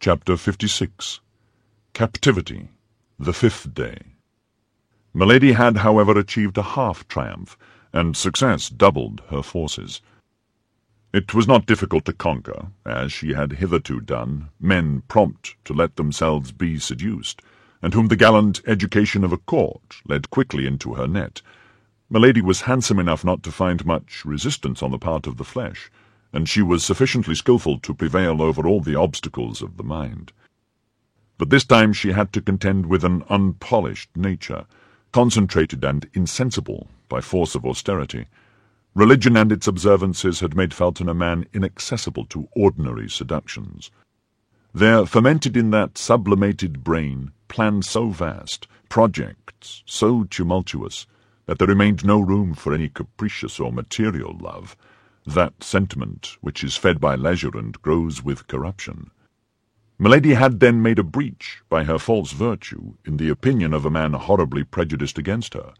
Chapter 56 Captivity, the Fifth Day. Milady had, however, achieved a half-triumph, and success doubled her forces. It was not difficult to conquer, as she had hitherto done, men prompt to let themselves be seduced, and whom the gallant education of a court led quickly into her net. Milady was handsome enough not to find much resistance on the part of the flesh, and she was sufficiently skilful to prevail over all the obstacles of the mind. But this time she had to contend with an unpolished nature, concentrated and insensible by force of austerity. Religion and its observances had made Felton a man inaccessible to ordinary seductions. There fermented in that sublimated brain plans so vast, projects so tumultuous, that there remained no room for any capricious or material love, that sentiment which is fed by leisure and grows with corruption. Milady had then made a breach by her false virtue in the opinion of a man horribly prejudiced against her,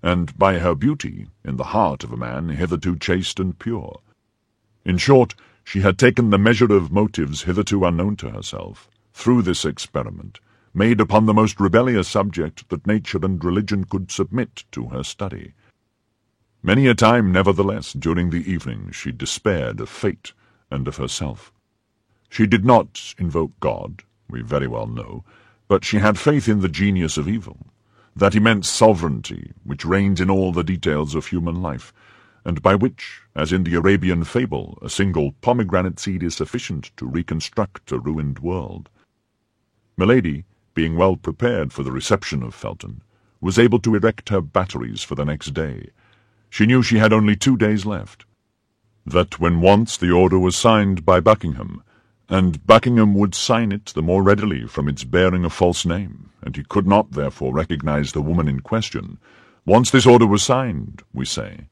and by her beauty in the heart of a man hitherto chaste and pure. In short, she had taken the measure of motives hitherto unknown to herself, through this experiment, made upon the most rebellious subject that nature and religion could submit to her study. Many a time, nevertheless, during the evening she despaired of fate and of herself. She did not invoke God, we very well know, but she had faith in the genius of evil, that immense sovereignty which reigns in all the details of human life, and by which, as in the Arabian fable, a single pomegranate seed is sufficient to reconstruct a ruined world. Milady, being well prepared for the reception of Felton, was able to erect her batteries for the next day. She knew she had only 2 days left, that when once the order was signed by Buckingham, and Buckingham would sign it the more readily from its bearing a false name, and he could not therefore recognize the woman in question, once this order was signed, we say,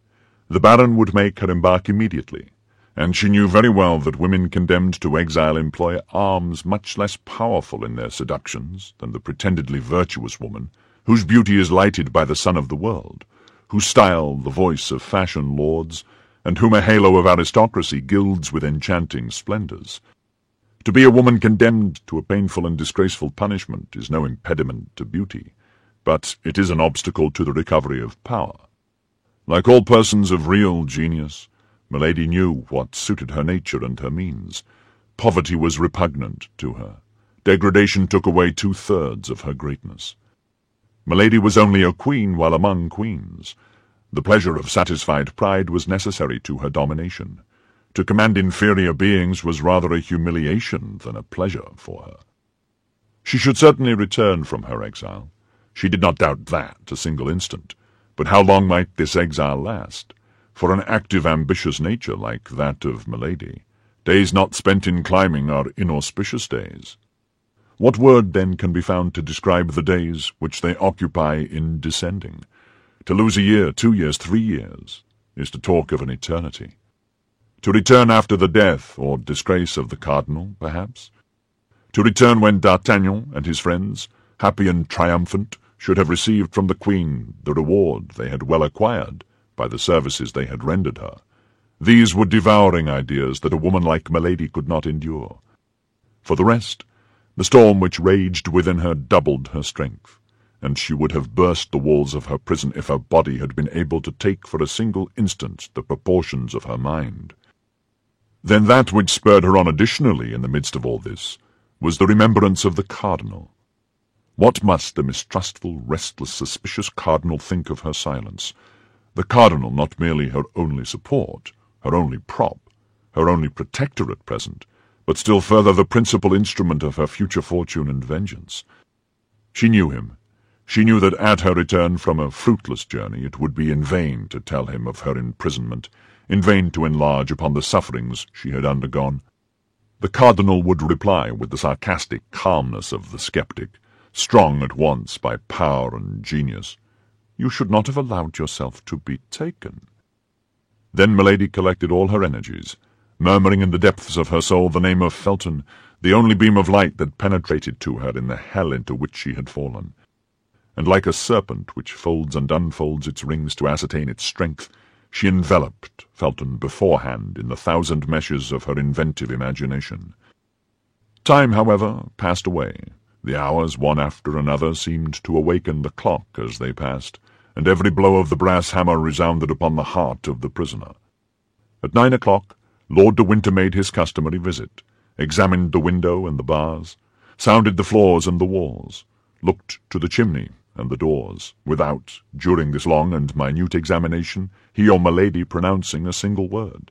the Baron would make her embark immediately, and she knew very well that women condemned to exile employ arms much less powerful in their seductions than the pretendedly virtuous woman, whose beauty is lighted by the sun of the world, whose style the voice of fashion lords, and whom a halo of aristocracy gilds with enchanting splendors. To be a woman condemned to a painful and disgraceful punishment is no impediment to beauty, but it is an obstacle to the recovery of power. Like all persons of real genius, Milady knew what suited her nature and her means. Poverty was repugnant to her. Degradation took away 2/3 of her greatness. Milady was only a queen while among queens. The pleasure of satisfied pride was necessary to her domination. To command inferior beings was rather a humiliation than a pleasure for her. She should certainly return from her exile. She did not doubt that a single instant. But how long might this exile last? For an active, ambitious nature like that of Milady, days not spent in climbing are inauspicious days. What word, then, can be found to describe the days which they occupy in descending? To lose a year, 2 years, 3 years, is to talk of an eternity. To return after the death or disgrace of the cardinal, perhaps? To return when D'Artagnan and his friends, happy and triumphant, should have received from the queen the reward they had well acquired by the services they had rendered her. These were devouring ideas that a woman like Milady could not endure. For the rest, the storm which raged within her doubled her strength, and she would have burst the walls of her prison if her body had been able to take for a single instant the proportions of her mind. Then that which spurred her on additionally in the midst of all this was the remembrance of the cardinal. What must the mistrustful, restless, suspicious cardinal think of her silence? The cardinal, not merely her only support, her only prop, her only protector at present, but still further the principal instrument of her future fortune and vengeance. She knew him. She knew that at her return from a fruitless journey it would be in vain to tell him of her imprisonment, in vain to enlarge upon the sufferings she had undergone. The cardinal would reply with the sarcastic calmness of the skeptic, strong at once by power and genius, "You should not have allowed yourself to be taken." Then Milady collected all her energies, murmuring in the depths of her soul the name of Felton, the only beam of light that penetrated to her in the hell into which she had fallen. And like a serpent which folds and unfolds its rings to ascertain its strength, she enveloped Felton beforehand in the 1,000 meshes of her inventive imagination. Time, however, passed away. The hours, one after another, seemed to awaken the clock as they passed, and every blow of the brass hammer resounded upon the heart of the prisoner. At 9 o'clock, Lord de Winter made his customary visit, examined the window and the bars, sounded the floors and the walls, looked to the chimney and the doors, without, during this long and minute examination, he or Milady pronouncing a single word.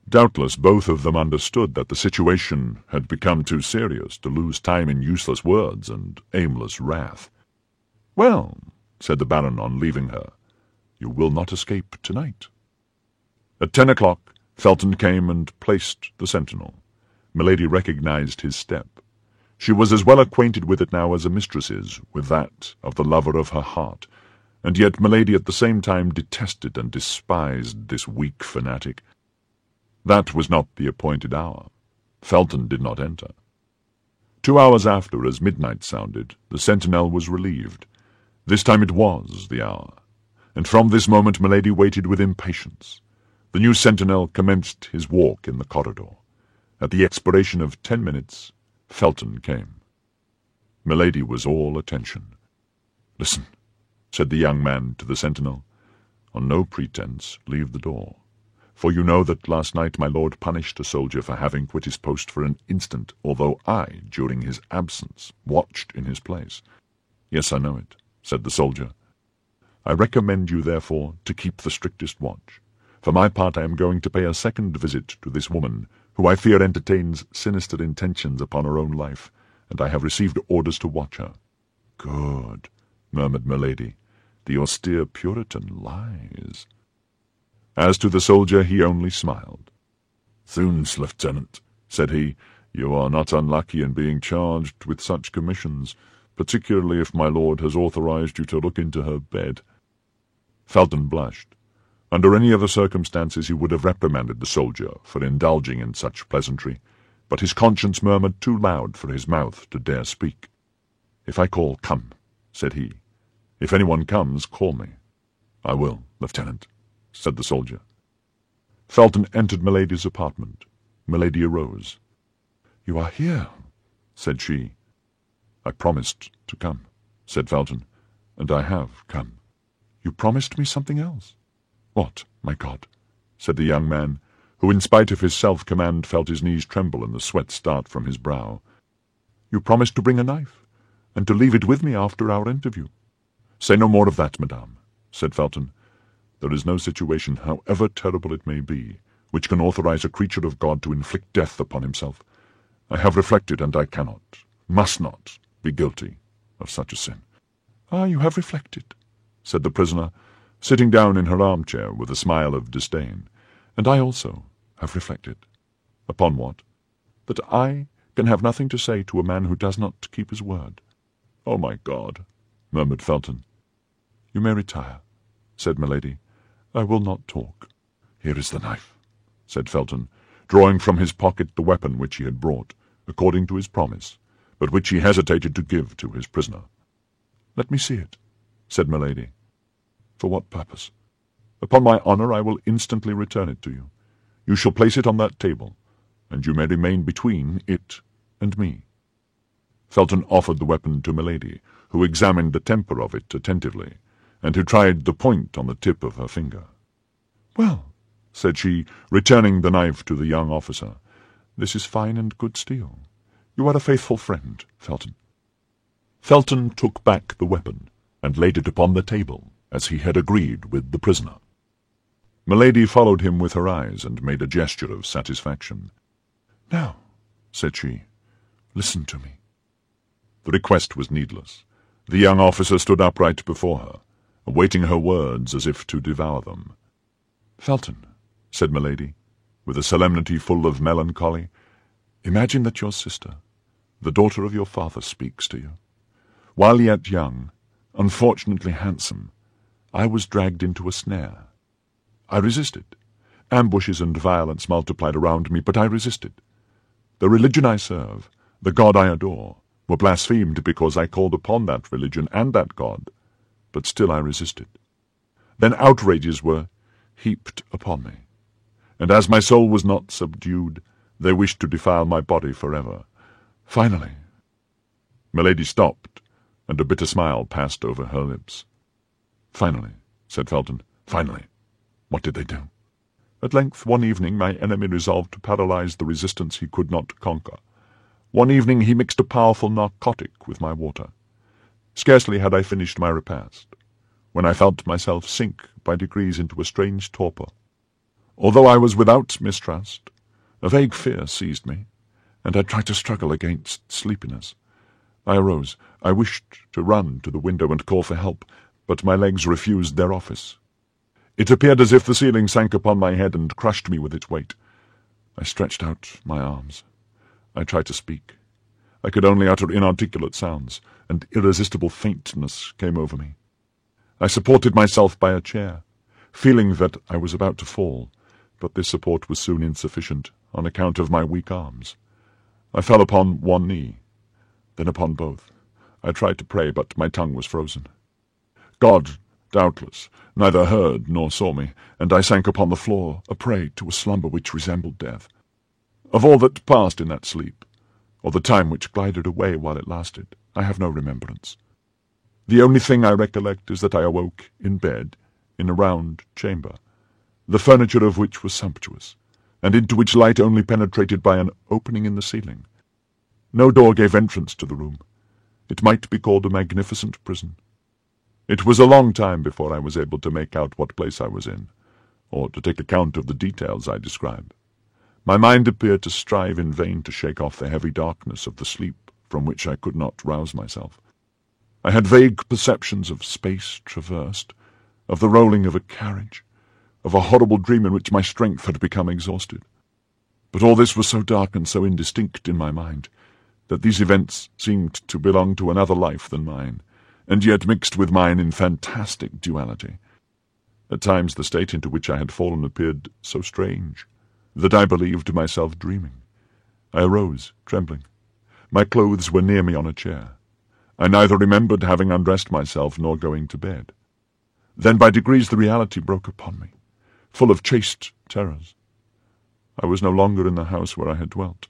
Doubtless both of them understood that the situation had become too serious to lose time in useless words and aimless wrath. "Well," said the Baron on leaving her, "you will not escape tonight." At 10 o'clock, Felton came and placed the sentinel. Milady recognized his step. She was as well acquainted with it now as a mistress is with that of the lover of her heart, and yet Milady at the same time detested and despised this weak fanatic. That was not the appointed hour. Felton did not enter. 2 hours after, as midnight sounded, the sentinel was relieved. This time it was the hour, and from this moment Milady waited with impatience. The new sentinel commenced his walk in the corridor. At the expiration of 10 minutes, Felton came. Milady was all attention. "Listen," said the young man to the sentinel. "On no pretence leave the door. For you know that last night my lord punished a soldier for having quit his post for an instant, although I, during his absence, watched in his place." "Yes, I know it," said the soldier. "I recommend you, therefore, to keep the strictest watch. For my part, I am going to pay a second visit to this woman, who I fear entertains sinister intentions upon her own life, and I have received orders to watch her." "Good," murmured Milady. "The austere Puritan lies." As to the soldier, he only smiled. "Zounds, Lieutenant," said he, "you are not unlucky in being charged with such commissions, particularly if my lord has authorized you to look into her bed." Felton blushed. Under any other circumstances he would have reprimanded the soldier for indulging in such pleasantry, but his conscience murmured too loud for his mouth to dare speak. "If I call, come," said he. "If anyone comes, call me." "I will, Lieutenant," said the soldier. Felton entered Milady's apartment. Milady arose. "You are here," said she. "I promised to come," said Felton, "and I have come." "You promised me something else." "What, my God?" said the young man, who, in spite of his self-command, felt his knees tremble and the sweat start from his brow. "You promised to bring a knife, and to leave it with me after our interview." "Say no more of that, madame," said Felton. "There is no situation, however terrible it may be, which can authorize a creature of God to inflict death upon himself. I have reflected, and I cannot, must not, be guilty of such a sin." "Ah, you have reflected," said the prisoner, sitting down in her armchair with a smile of disdain. "And I also have reflected." "Upon what?" "That I can have nothing to say to a man who does not keep his word." "Oh, my God!" murmured Felton. "You may retire," said Milady. "I will not talk." "Here is the knife," said Felton, drawing from his pocket the weapon which he had brought, according to his promise, but which he hesitated to give to his prisoner. "Let me see it," said Milady. "For what purpose?" "Upon my honour, I will instantly return it to you. You shall place it on that table, and you may remain between it and me." Felton offered the weapon to Milady, who examined the temper of it attentively, and who tried the point on the tip of her finger. "Well," said she, returning the knife to the young officer, "this is fine and good steel. You are a faithful friend, Felton." Felton took back the weapon, and laid it upon the table, as he had agreed with the prisoner. Milady followed him with her eyes, and made a gesture of satisfaction. "Now," said she, "listen to me." The request was needless. The young officer stood upright before her, awaiting her words as if to devour them. "Felton," said Milady, with a solemnity full of melancholy, "imagine that your sister, the daughter of your father, speaks to you. While yet young, unfortunately handsome, I was dragged into a snare. I resisted. Ambushes and violence multiplied around me, but I resisted. The religion I serve, the God I adore, were blasphemed because I called upon that religion and that God, but still I resisted. Then outrages were heaped upon me, and as my soul was not subdued, they wished to defile my body forever, Finally. Milady stopped, and a bitter smile passed over her lips. Finally, said Felton. Finally. What did they do? At length, one evening, my enemy resolved to paralyze the resistance he could not conquer. One evening he mixed a powerful narcotic with my water. Scarcely had I finished my repast, when I felt myself sink by degrees into a strange torpor. Although I was without mistrust, a vague fear seized me, and I tried to struggle against sleepiness. I arose. I wished to run to the window and call for help, but my legs refused their office. It appeared as if the ceiling sank upon my head and crushed me with its weight. I stretched out my arms. I tried to speak. I could only utter inarticulate sounds, and irresistible faintness came over me. I supported myself by a chair, feeling that I was about to fall, but this support was soon insufficient on account of my weak arms. I fell upon one knee, then upon both. I tried to pray, but my tongue was frozen. God, doubtless, neither heard nor saw me, and I sank upon the floor, a prey to a slumber which resembled death. Of all that passed in that sleep, or the time which glided away while it lasted, I have no remembrance. The only thing I recollect is that I awoke in bed, in a round chamber, the furniture of which was sumptuous, and into which light only penetrated by an opening in the ceiling. No door gave entrance to the room. It might be called a magnificent prison. It was a long time before I was able to make out what place I was in, or to take account of the details I describe. My mind appeared to strive in vain to shake off the heavy darkness of the sleep from which I could not rouse myself. I had vague perceptions of space traversed, of the rolling of a carriage, of a horrible dream in which my strength had become exhausted. But all this was so dark and so indistinct in my mind, that these events seemed to belong to another life than mine, and yet mixed with mine in fantastic duality. At times the state into which I had fallen appeared so strange that I believed myself dreaming. I arose, trembling. My clothes were near me on a chair. I neither remembered having undressed myself nor going to bed. Then by degrees the reality broke upon me, full of chaste terrors. I was no longer in the house where I had dwelt.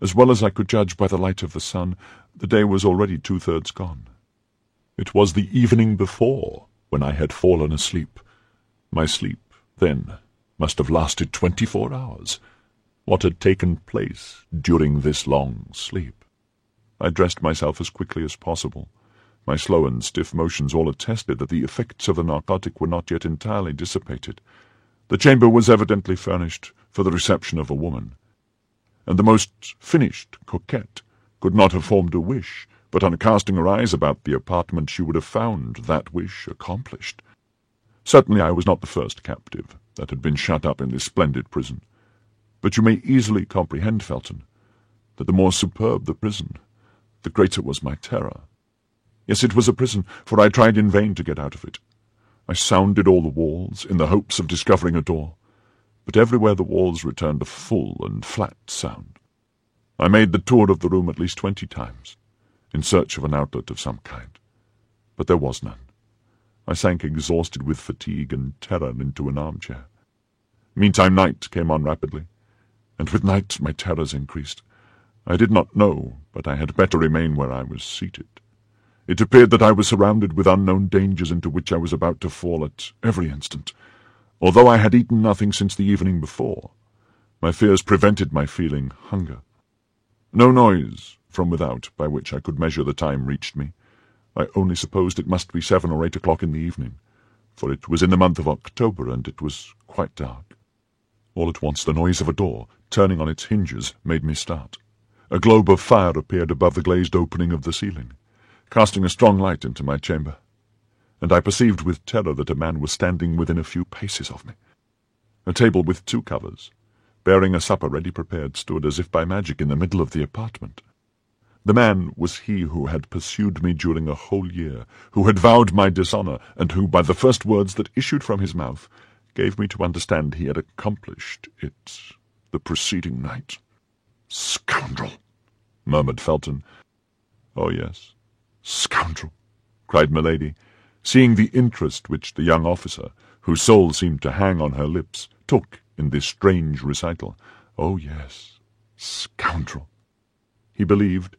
As well as I could judge by the light of the sun, the day was already 2/3 gone. It was the evening before when I had fallen asleep. My sleep, then, must have lasted 24 hours. What had taken place during this long sleep? I dressed myself as quickly as possible. My slow and stiff motions all attested that the effects of the narcotic were not yet entirely dissipated. The chamber was evidently furnished for the reception of a woman, and the most finished coquette could not have formed a wish, but on casting her eyes about the apartment she would have found that wish accomplished. Certainly I was not the first captive that had been shut up in this splendid prison, but you may easily comprehend, Felton, that the more superb the prison, the greater was my terror. Yes, it was a prison, for I tried in vain to get out of it. I sounded all the walls in the hopes of discovering a door, but everywhere the walls returned a full and flat sound. I made the tour of the room at least 20 times, in search of an outlet of some kind, but there was none. I sank exhausted with fatigue and terror into an armchair. Meantime night came on rapidly, and with night my terrors increased. I did not know, but I had better remain where I was seated. It appeared that I was surrounded with unknown dangers into which I was about to fall at every instant. Although I had eaten nothing since the evening before, my fears prevented my feeling hunger. No noise from without by which I could measure the time reached me. I only supposed it must be 7 or 8 o'clock in the evening, for it was in the month of October, and it was quite dark. All at once the noise of a door, turning on its hinges, made me start. A globe of fire appeared above the glazed opening of the ceiling, casting a strong light into my chamber, and I perceived with terror that a man was standing within a few paces of me. A table with 2 covers, bearing a supper ready prepared, stood as if by magic in the middle of the apartment. The man was he who had pursued me during a whole year, who had vowed my dishonour, and who, by the first words that issued from his mouth, gave me to understand he had accomplished it the preceding night. "Scoundrel!" murmured Felton. "Oh, yes, scoundrel!" cried Milady, seeing the interest which the young officer, whose soul seemed to hang on her lips, took in this strange recital. "Oh, yes, scoundrel! He believed,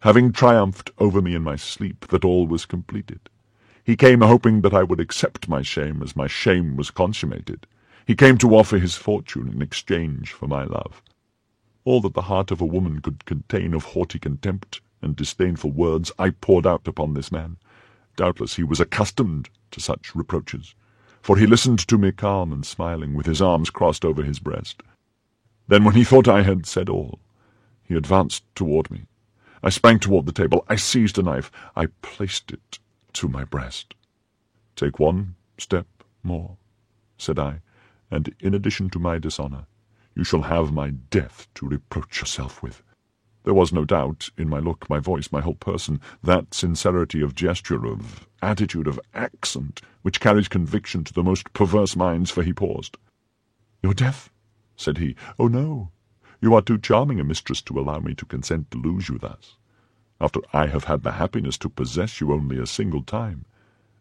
having triumphed over me in my sleep, that all was completed. He came hoping that I would accept my shame as my shame was consummated. He came to offer his fortune in exchange for my love. All that the heart of a woman could contain of haughty contempt and disdainful words I poured out upon this man. Doubtless he was accustomed to such reproaches, for he listened to me calm and smiling, with his arms crossed over his breast. Then, when he thought I had said all, he advanced toward me. I sprang toward the table. I seized a knife. I placed it to my breast. "Take one step more," said I, "and in addition to my dishonour, you shall have my death to reproach yourself with." There was no doubt in my look, my voice, my whole person, that sincerity of gesture, of attitude, of accent, which carries conviction to the most perverse minds, for he paused. "Your death?" said he. "Oh, no. You are too charming a mistress to allow me to consent to lose you thus, after I have had the happiness to possess you only a single time.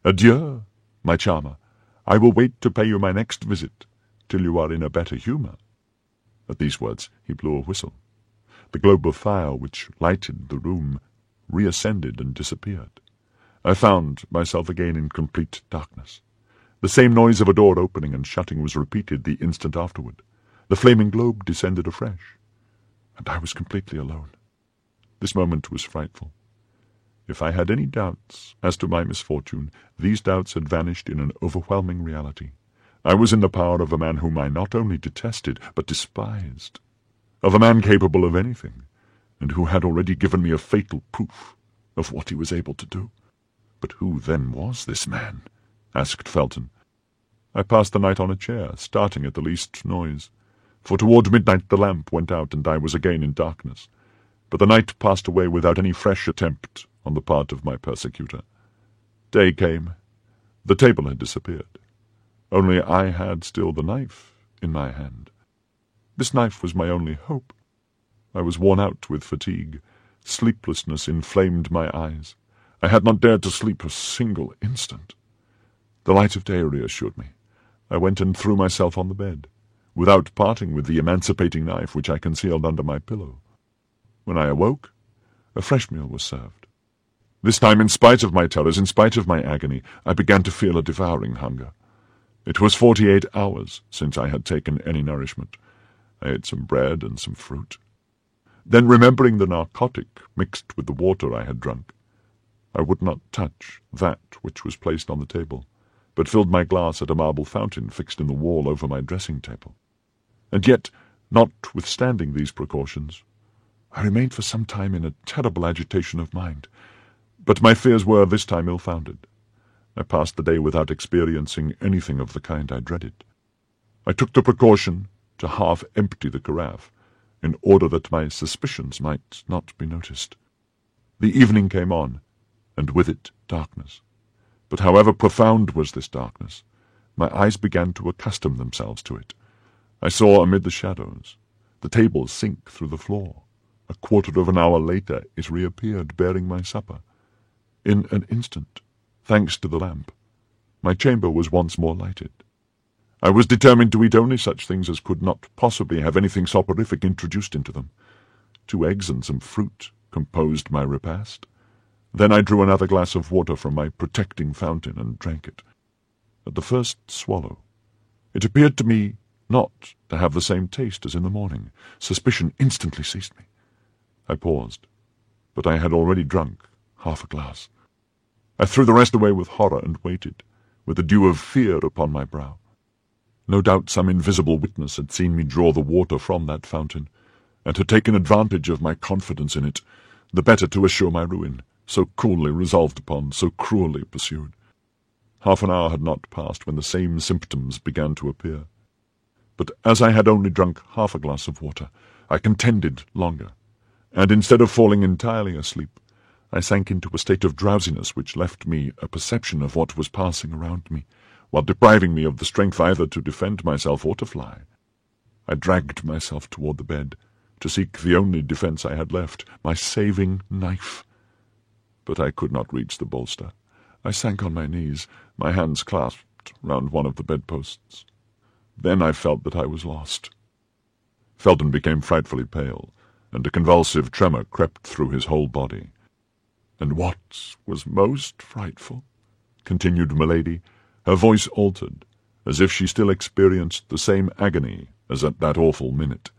Adieu, my charmer. I will wait to pay you my next visit, till you are in a better humour." At these words he blew a whistle. The globe of fire which lighted the room reascended and disappeared. I found myself again in complete darkness. The same noise of a door opening and shutting was repeated the instant afterward. The flaming globe descended afresh, and I was completely alone. This moment was frightful. If I had any doubts as to my misfortune, these doubts had vanished in an overwhelming reality. I was in the power of a man whom I not only detested, but despised, of a man capable of anything, and who had already given me a fatal proof of what he was able to do. "But who, then, was this man?" asked Felton. I passed the night on a chair, starting at the least noise, for toward midnight the lamp went out and I was again in darkness. But the night passed away without any fresh attempt on the part of my persecutor. Day came. The table had disappeared. Only I had still the knife in my hand. This knife was my only hope. I was worn out with fatigue. Sleeplessness inflamed my eyes. I had not dared to sleep a single instant. The light of day reassured me. I went and threw myself on the bed, without parting with the emancipating knife which I concealed under my pillow. When I awoke, a fresh meal was served. This time, in spite of my terrors, in spite of my agony, I began to feel a devouring hunger. It was 48 hours since I had taken any nourishment. I ate some bread and some fruit. Then, remembering the narcotic mixed with the water I had drunk, I would not touch that which was placed on the table, but filled my glass at a marble fountain fixed in the wall over my dressing-table. And yet, notwithstanding these precautions, I remained for some time in a terrible agitation of mind. But my fears were this time ill-founded. I passed the day without experiencing anything of the kind I dreaded. I took the precaution to half-empty the carafe, in order that my suspicions might not be noticed. The evening came on, and with it darkness. But however profound was this darkness, my eyes began to accustom themselves to it. I saw amid the shadows the table sink through the floor. A quarter of an hour later it reappeared, bearing my supper. In an instant, thanks to the lamp, my chamber was once more lighted. I was determined to eat only such things as could not possibly have anything soporific introduced into them. 2 eggs and some fruit composed my repast. Then I drew another glass of water from my protecting fountain and drank it. At the first swallow, it appeared to me not to have the same taste as in the morning. Suspicion instantly seized me. I paused, but I had already drunk half a glass. I threw the rest away with horror and waited, with the dew of fear upon my brow. No doubt some invisible witness had seen me draw the water from that fountain, and had taken advantage of my confidence in it, the better to assure my ruin, so coolly resolved upon, so cruelly pursued. Half an hour had not passed when the same symptoms began to appear. But as I had only drunk half a glass of water, I contended longer, and instead of falling entirely asleep, I sank into a state of drowsiness which left me a perception of what was passing around me, while depriving me of the strength either to defend myself or to fly. I dragged myself toward the bed, to seek the only defence I had left, my saving knife. But I could not reach the bolster. I sank on my knees, my hands clasped round one of the bedposts. Then I felt that I was lost. Felton became frightfully pale, and a convulsive tremor crept through his whole body. "And what was most frightful," continued Milady, her voice altered, as if she still experienced the same agony as at that awful minute,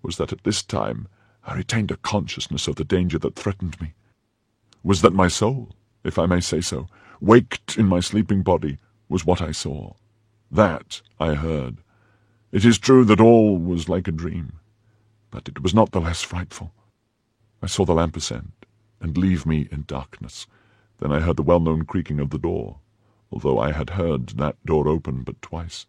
"was that at this time I retained a consciousness of the danger that threatened me. Was that my soul, if I may say so, waked in my sleeping body, was what I saw. That I heard. It is true that all was like a dream, but it was not the less frightful. I saw the lamp ascend, and leave me in darkness. Then I heard the well-known creaking of the door, although I had heard that door open but twice.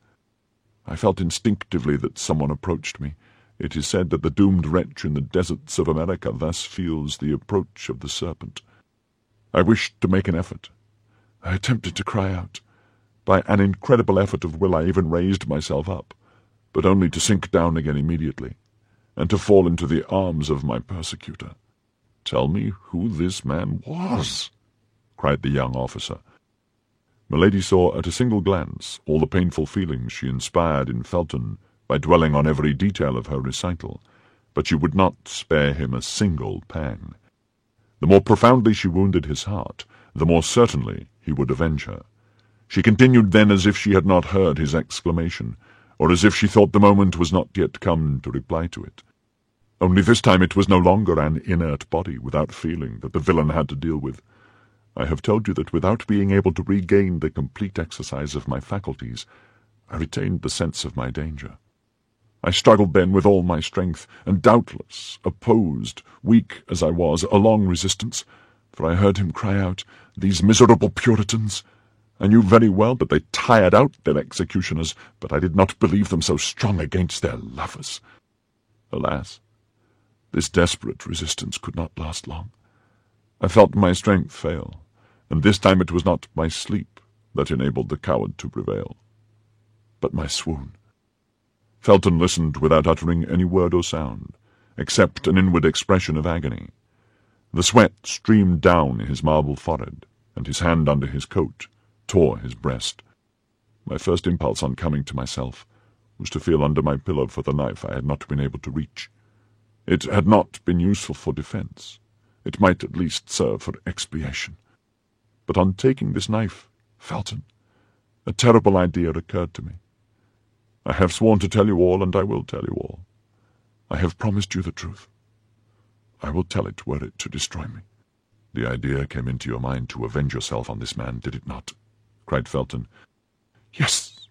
I felt instinctively that someone approached me. It is said that the doomed wretch in the deserts of America thus feels the approach of the serpent. I wished to make an effort. I attempted to cry out. By an incredible effort of will I even raised myself up, but only to sink down again immediately, and to fall into the arms of my persecutor. "Tell me who this man was," cried the young officer. Milady saw at a single glance all the painful feelings she inspired in Felton by dwelling on every detail of her recital, but she would not spare him a single pang. The more profoundly she wounded his heart, the more certainly he would avenge her. She continued then as if she had not heard his exclamation, or as if she thought the moment was not yet come to reply to it. Only this time it was no longer an inert body without feeling that the villain had to deal with. I have told you that without being able to regain the complete exercise of my faculties, I retained the sense of my danger. I struggled then with all my strength, and doubtless opposed, weak as I was, a long resistance, for I heard him cry out, "These miserable Puritans!" I knew very well that they tired out their executioners, but I did not believe them so strong against their lovers. Alas, this desperate resistance could not last long. I felt my strength fail, and this time it was not my sleep that enabled the coward to prevail, but my swoon. Felton listened without uttering any word or sound, except an inward expression of agony. The sweat streamed down his marble forehead, and his hand under his coat tore his breast. My first impulse on coming to myself was to feel under my pillow for the knife I had not been able to reach. It had not been useful for defence. It might at least serve for expiation. But on taking this knife, Felton, a terrible idea occurred to me. I have sworn to tell you all, and I will tell you all. I have promised you the truth. I will tell it were it to destroy me. The idea came into your mind to avenge yourself on this man, did it not? Cried Felton. Yes,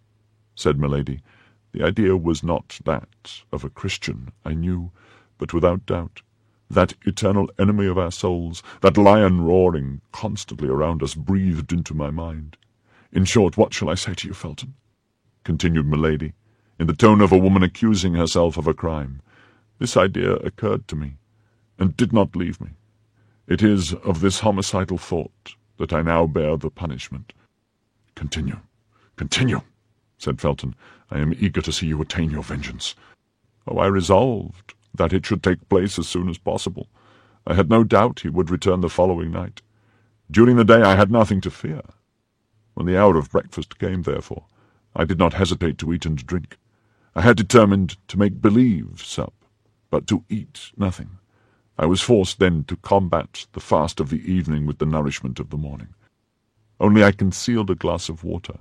said Milady. The idea was not that of a Christian, I knew, but without doubt that eternal enemy of our souls, that lion roaring constantly around us, breathed into my mind. In short, what shall I say to you, Felton? Continued Milady, in the tone of a woman accusing herself of a crime. This idea occurred to me, and did not leave me. It is of this homicidal thought that I now bear the punishment. Continue, continue, said Felton. I am eager to see you attain your vengeance. Oh, I resolved that it should take place as soon as possible. I had no doubt he would return the following night. During the day I had nothing to fear. When the hour of breakfast came, therefore, I did not hesitate to eat and drink. I had determined to make believe sup, but to eat nothing. I was forced then to combat the fast of the evening with the nourishment of the morning. Only I concealed a glass of water,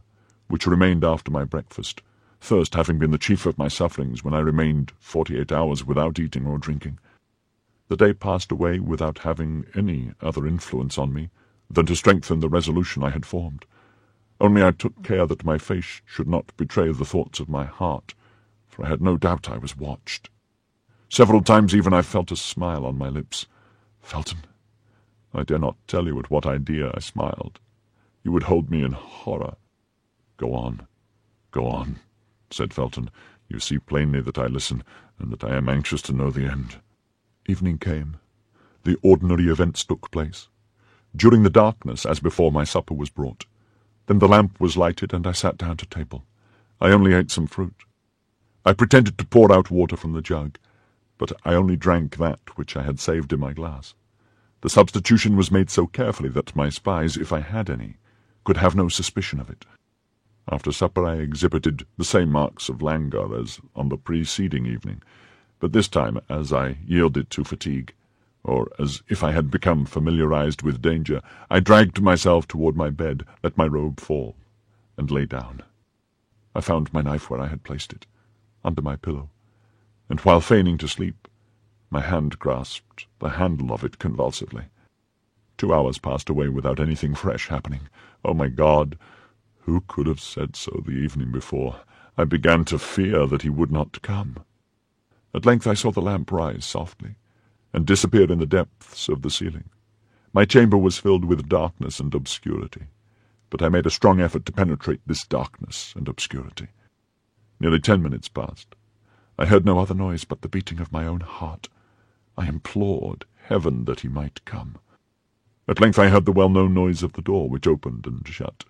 which remained after my breakfast, thirst having been the chief of my sufferings when I remained 48 hours without eating or drinking. The day passed away without having any other influence on me than to strengthen the resolution I had formed. Only I took care that my face should not betray the thoughts of my heart, for I had no doubt I was watched. Several times even I felt a smile on my lips. Felton, I dare not tell you at what idea I smiled. You would hold me in horror. Go on, said Felton. You see plainly that I listen, and that I am anxious to know the end. Evening came. The ordinary events took place. During the darkness, as before, my supper was brought. Then the lamp was lighted, and I sat down to table. I only ate some fruit. I pretended to pour out water from the jug, but I only drank that which I had saved in my glass. The substitution was made so carefully that my spies, if I had any, could have no suspicion of it. After supper I exhibited the same marks of languor as on the preceding evening, But this time, as I yielded to fatigue, or as if I had become familiarized with danger, I dragged myself toward my bed, let my robe fall, and lay down. I found my knife where I had placed it, under my pillow, and while feigning to sleep, my hand grasped the handle of it convulsively. 2 hours passed away without anything fresh happening. Oh, my God! Who could have said so the evening before? I began to fear that he would not come. At length I saw the lamp rise softly, and disappear in the depths of the ceiling. My chamber was filled with darkness and obscurity, but I made a strong effort to penetrate this darkness and obscurity. Nearly 10 minutes passed. I heard no other noise but the beating of my own heart. I implored heaven that he might come. At length I heard the well-known noise of the door, which opened and shut.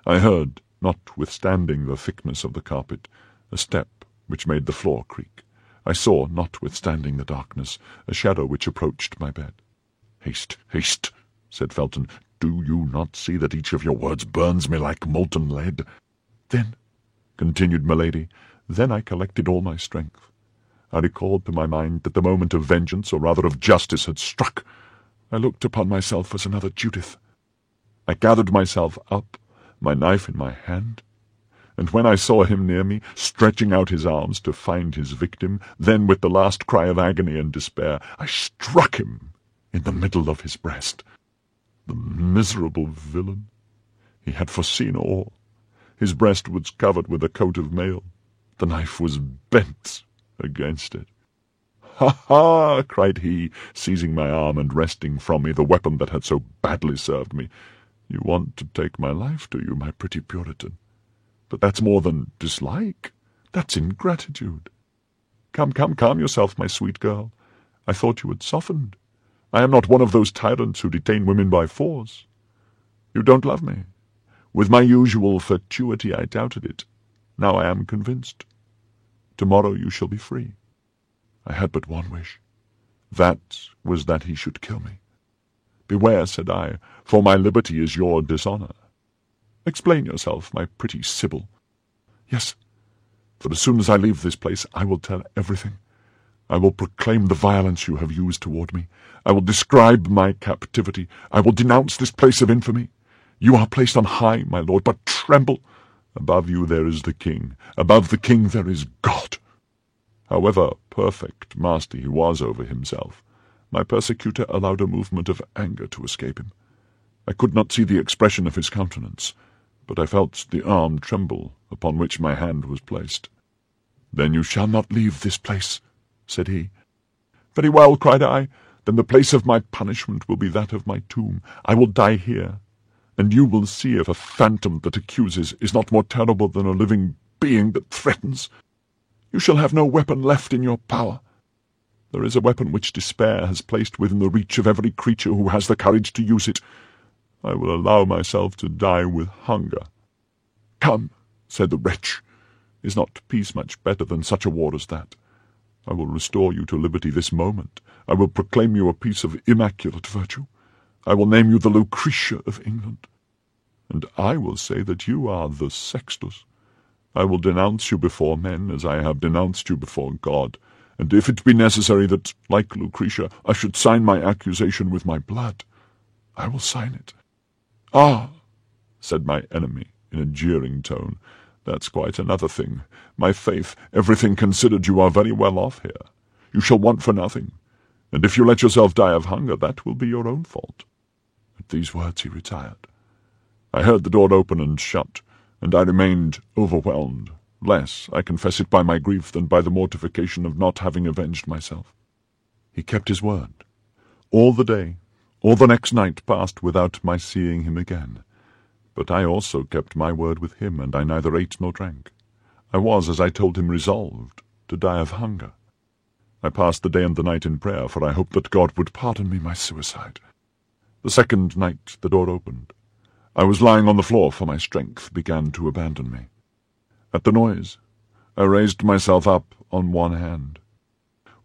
I heard, notwithstanding the thickness of the carpet, a step which made the floor creak. I saw, notwithstanding the darkness, a shadow which approached my bed. "Haste, haste," said Felton. "Do you not see that each of your words burns me like molten lead?" "Then," continued Milady, "then I collected all my strength. I recalled to my mind that the moment of vengeance, or rather of justice, had struck. I looked upon myself as another Judith. I gathered myself up, my knife in my hand, and when I saw him near me, stretching out his arms to find his victim, then with the last cry of agony and despair, I struck him in the middle of his breast. The miserable villain! He had foreseen all. His breast was covered with a coat of mail. The knife was bent against it. "Ha, ha!" cried he, seizing my arm and wresting from me the weapon that had so badly served me. "You want to take my life, do you, my pretty Puritan? But that's more than dislike. That's ingratitude. Come, calm yourself, my sweet girl. I thought you had softened. I am not one of those tyrants who detain women by force. You don't love me. With my usual fatuity I doubted it. Now I am convinced. Tomorrow you shall be free. I had but one wish. That was that he should kill me. Beware, said I, for my liberty is your dishonour. Explain yourself, my pretty Sibyl. Yes, for as soon as I leave this place I will tell everything. I will proclaim the violence you have used toward me. I will describe my captivity. I will denounce this place of infamy. You are placed on high, my lord, but tremble. Above you there is the king. Above the king there is God. However perfect master he was over himself, my persecutor allowed a movement of anger to escape him. I could not see the expression of his countenance, but I felt the arm tremble upon which my hand was placed. "Then you shall not leave this place," said he. "Very well," cried I, "then the place of my punishment will be that of my tomb. I will die here, and you will see if a phantom that accuses is not more terrible than a living being that threatens. You shall have no weapon left in your power. There is a weapon which despair has placed within the reach of every creature who has the courage to use it. I will allow myself to die with hunger." "Come," said the wretch, "is not peace much better than such a war as that? I will restore you to liberty this moment. I will proclaim you a piece of immaculate virtue. I will name you the Lucretia of England. And I will say that you are the Sextus. I will denounce you before men as I have denounced you before God, and if it be necessary that, like Lucretia, I should sign my accusation with my blood, I will sign it." "Ah," said my enemy in a jeering tone, "that's quite another thing. My faith, everything considered, you are very well off here. You shall want for nothing, and if you let yourself die of hunger, that will be your own fault." At these words he retired. I heard the door open and shut, and I remained overwhelmed, less, I confess it, by my grief than by the mortification of not having avenged myself. He kept his word. All the day, all the next night passed without my seeing him again. But I also kept my word with him, and I neither ate nor drank. I was, as I told him, resolved to die of hunger. I passed the day and the night in prayer, for I hoped that God would pardon me my suicide. The second night the door opened. I was lying on the floor, for my strength began to abandon me. At the noise, I raised myself up on one hand.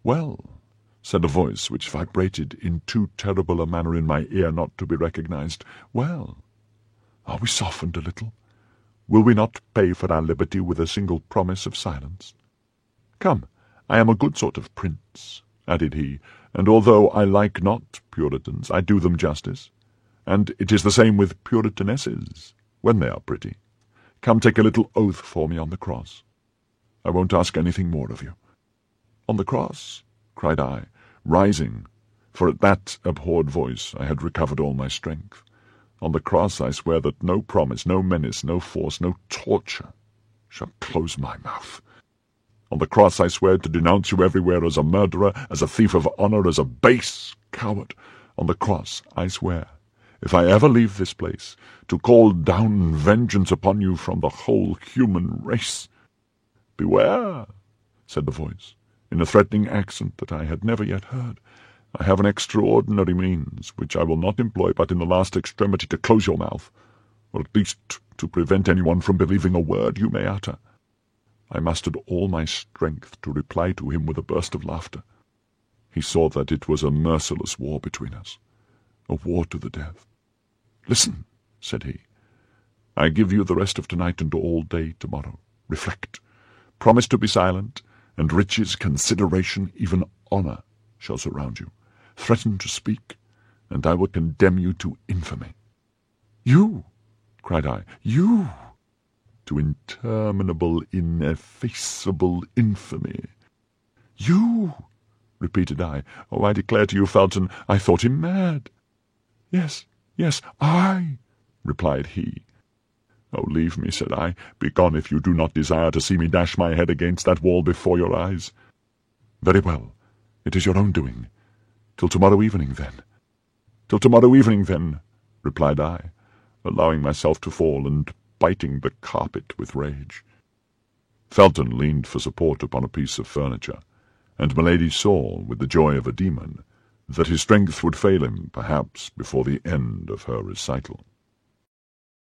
"Well," said a voice which vibrated in too terrible a manner in my ear not to be recognized, "well, are we softened a little? Will we not pay for our liberty with a single promise of silence? Come, I am a good sort of prince," added he, "and although I like not Puritans, I do them justice. And it is the same with Puritanesses, when they are pretty. Come, take a little oath for me on the cross. I won't ask anything more of you." "On the cross?" cried I, rising, for at that abhorred voice I had recovered all my strength. "On the cross I swear that no promise, no menace, no force, no torture shall close my mouth. On the cross I swear to denounce you everywhere as a murderer, as a thief of honor, as a base coward. On the cross I swear, if I ever leave this place, to call down vengeance upon you from the whole human race." "Beware," said the voice, in a threatening accent that I had never yet heard. "I have an extraordinary means, which I will not employ but in the last extremity to close your mouth, or at least to prevent anyone from believing a word you may utter." I mustered all my strength to reply to him with a burst of laughter. He saw that it was a merciless war between us, a war to the death. "Listen," said he. "I give you the rest of tonight and all day tomorrow. Reflect. Promise to be silent, and riches, consideration, even honor shall surround you. Threaten to speak, and I will condemn you to infamy." "You!" cried I. "You!" "To interminable, ineffaceable infamy." "You!" repeated I. "Oh, I declare to you, Felton, I thought him mad." "Yes, yes, I," replied he. "Oh, leave me," said I. "Begone, if you do not desire to see me dash my head against that wall before your eyes." "Very well, it is your own doing. Till tomorrow evening, then." "Till tomorrow evening, then," replied I, allowing myself to fall and biting the carpet with rage. Felton leaned for support upon a piece of furniture, and Milady saw, with the joy of a demon, that his strength would fail him, perhaps, before the end of her recital.